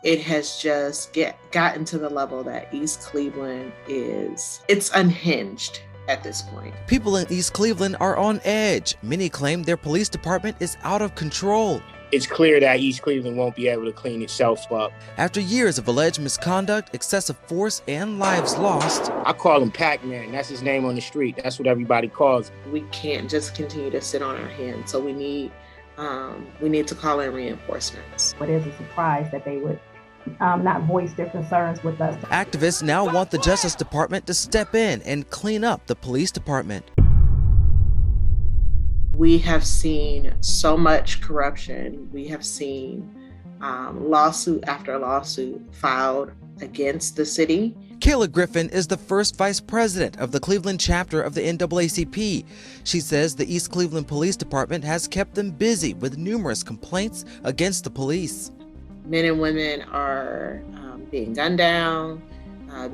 it has just gotten to the level that East Cleveland it's unhinged at this point. People in East Cleveland are on edge. Many claim their police department is out of control. It's clear that East Cleveland won't be able to clean itself up. After years of alleged misconduct, excessive force, and lives lost. I call him Pac-Man. That's his name on the street. That's what everybody calls him. We can't just continue to sit on our hands. So we need to call in reinforcements. It is a surprise that they would not voice their concerns with us. Activists now want the Justice Department to step in and clean up the police department. We have seen so much corruption. We have seen lawsuit after lawsuit filed against the city. Kayla Griffin is the first vice president of the Cleveland chapter of the NAACP. She says the East Cleveland Police Department has kept them busy with numerous complaints against the police. Men and women are being gunned down,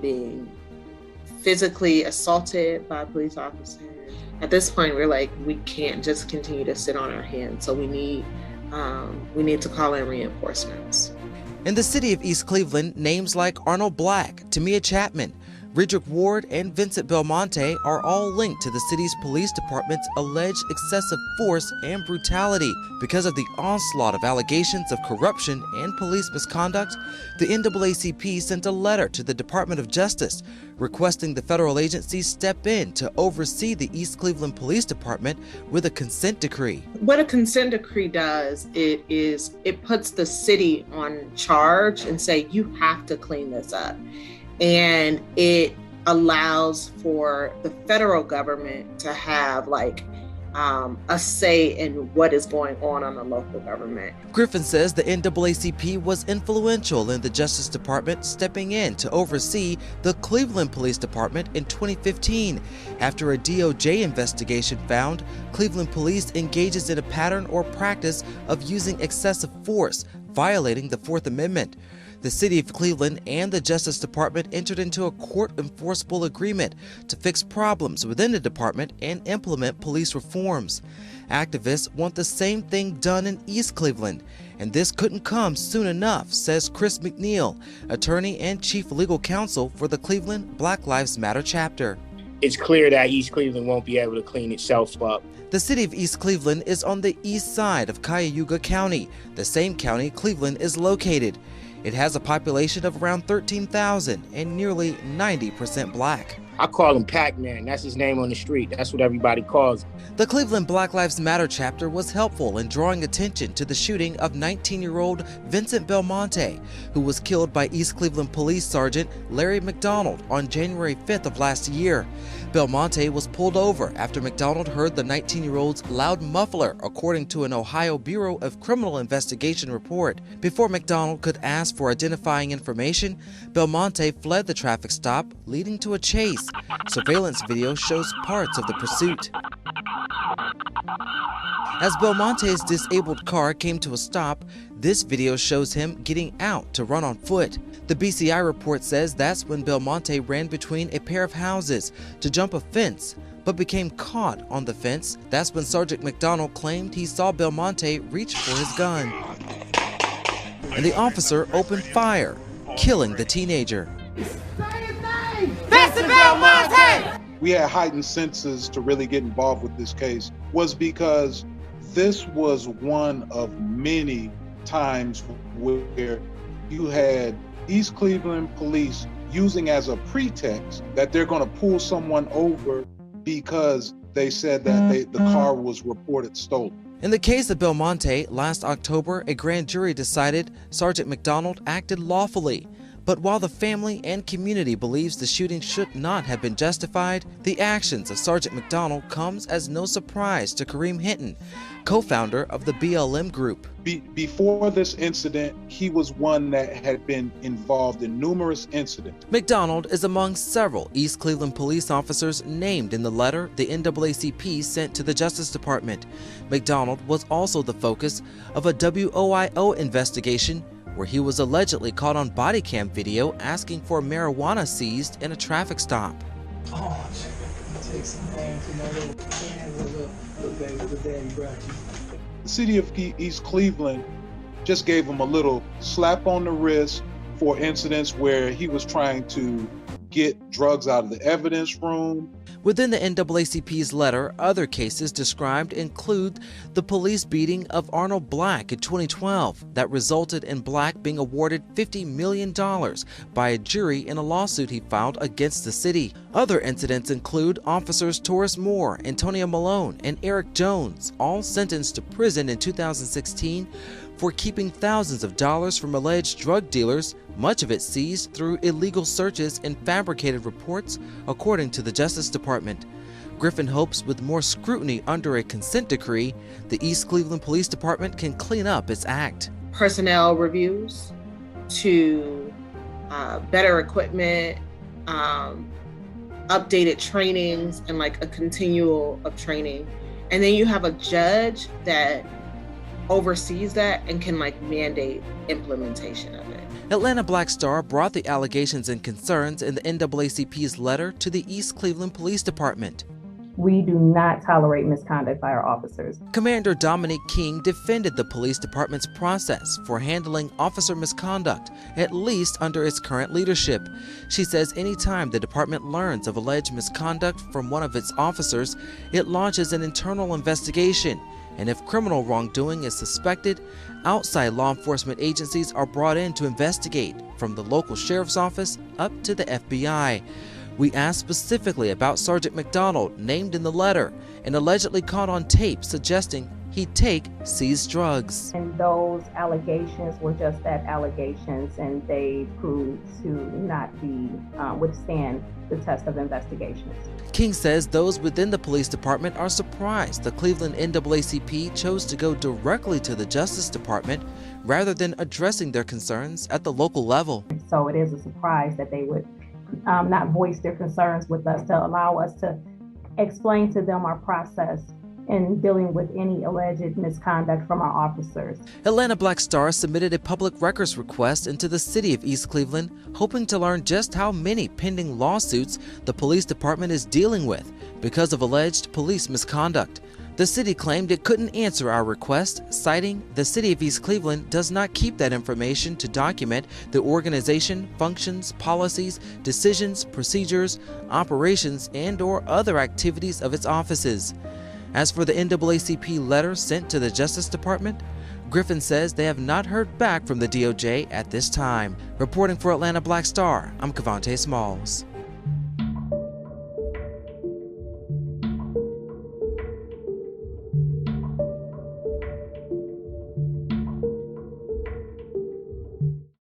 being physically assaulted by police officers. At this point, we're like, we can't just continue to sit on our hands. So we need to call in reinforcements. In the city of East Cleveland, names like Arnold Black, Tamia Chapman, Redrick Ward, and Vincent Belmonte are all linked to the city's police department's alleged excessive force and brutality. Because of the onslaught of allegations of corruption and police misconduct, the NAACP sent a letter to the Department of Justice requesting the federal agency step in to oversee the East Cleveland Police Department with a consent decree. What a consent decree does, it puts the city on charge and say, you have to clean this up. And it allows for the federal government to have a say in what is going on the local government. Griffin says the NAACP was influential in the Justice Department stepping in to oversee the Cleveland Police Department in 2015 after a DOJ investigation found Cleveland police engages in a pattern or practice of using excessive force, violating the Fourth Amendment. The city of Cleveland and the Justice Department entered into a court-enforceable agreement to fix problems within the department and implement police reforms. Activists want the same thing done in East Cleveland, and this couldn't come soon enough, says Chris McNeil, attorney and chief legal counsel for the Cleveland Black Lives Matter chapter. It's clear that East Cleveland won't be able to clean itself up. The city of East Cleveland is on the east side of Cuyahoga County, the same county Cleveland is located. It has a population of around 13,000 and nearly 90% Black. I call him Pac-Man. That's his name on the street. That's what everybody calls him. The Cleveland Black Lives Matter chapter was helpful in drawing attention to the shooting of 19-year-old Vincent Belmonte, who was killed by East Cleveland Police Sergeant Larry McDonald on January 5th of last year. Belmonte was pulled over after McDonald heard the 19-year-old's loud muffler, according to an Ohio Bureau of Criminal Investigation report. Before McDonald could ask for identifying information, Belmonte fled the traffic stop, leading to a chase. Surveillance video shows parts of the pursuit. As Belmonte's disabled car came to a stop, this video shows him getting out to run on foot. The BCI report says that's when Belmonte ran between a pair of houses to jump a fence, but became caught on the fence. That's when Sergeant McDonald claimed he saw Belmonte reach for his gun. And the officer opened fire, killing the teenager. Vincent Belmonte! We had heightened senses to really get involved with this case was because this was one of many times where you had East Cleveland police using as a pretext that they're going to pull someone over because they said that the car was reported stolen. In the case of Belmonte, last October, a grand jury decided Sergeant McDonald acted lawfully. But while the family and community believes the shooting should not have been justified, the actions of Sergeant McDonald comes as no surprise to Kareem Hinton, co-founder of the BLM group. Before this incident, he was one that had been involved in numerous incidents. McDonald is among several East Cleveland police officers named in the letter the NAACP sent to the Justice Department. McDonald was also the focus of a WOIO investigation where he was allegedly caught on body cam video asking for marijuana seized in a traffic stop. Oh, take some things, you know, little baby, little daddy brought you. The city of East Cleveland just gave him a little slap on the wrist for incidents where he was trying to get drugs out of the evidence room. Within the NAACP's letter, other cases described include the police beating of Arnold Black in 2012 that resulted in Black being awarded $50 million by a jury in a lawsuit he filed against the city. Other incidents include officers Taurus Moore, Antonio Malone, and Eric Jones, all sentenced to prison in 2016 for keeping thousands of dollars from alleged drug dealers, much of it seized through illegal searches and fabricated reports, according to the Justice Department. Griffin hopes with more scrutiny under a consent decree, the East Cleveland Police Department can clean up its act. Personnel reviews to better equipment, updated trainings, and like a continual of training. And then you have a judge that oversees that and can like mandate implementation of it. Atlanta Black Star brought the allegations and concerns in the NAACP's letter to the East Cleveland Police Department. We do not tolerate misconduct by our officers. Commander Dominique King defended the police department's process for handling officer misconduct, at least under its current leadership. She says anytime the department learns of alleged misconduct from one of its officers, it launches an internal investigation. And if criminal wrongdoing is suspected, outside law enforcement agencies are brought in to investigate, from the local sheriff's office up to the FBI. We asked specifically about Sergeant McDonald, named in the letter, and allegedly caught on tape suggesting he'd take seized drugs. And those allegations were just that, allegations, and they proved to not be withstand the test of investigations. King says those within the police department are surprised the Cleveland NAACP chose to go directly to the Justice Department rather than addressing their concerns at the local level. So it is a surprise that they would not voice their concerns with us, to allow us to explain to them our process in dealing with any alleged misconduct from our officers. Atlanta Black Star submitted a public records request into the city of East Cleveland, hoping to learn just how many pending lawsuits the police department is dealing with because of alleged police misconduct. The city claimed it couldn't answer our request, citing the city of East Cleveland does not keep that information to document the organization, functions, policies, decisions, procedures, operations, and/or other activities of its offices. As for the NAACP letter sent to the Justice Department, Griffin says they have not heard back from the DOJ at this time. Reporting for Atlanta Black Star, I'm Cavante Smalls.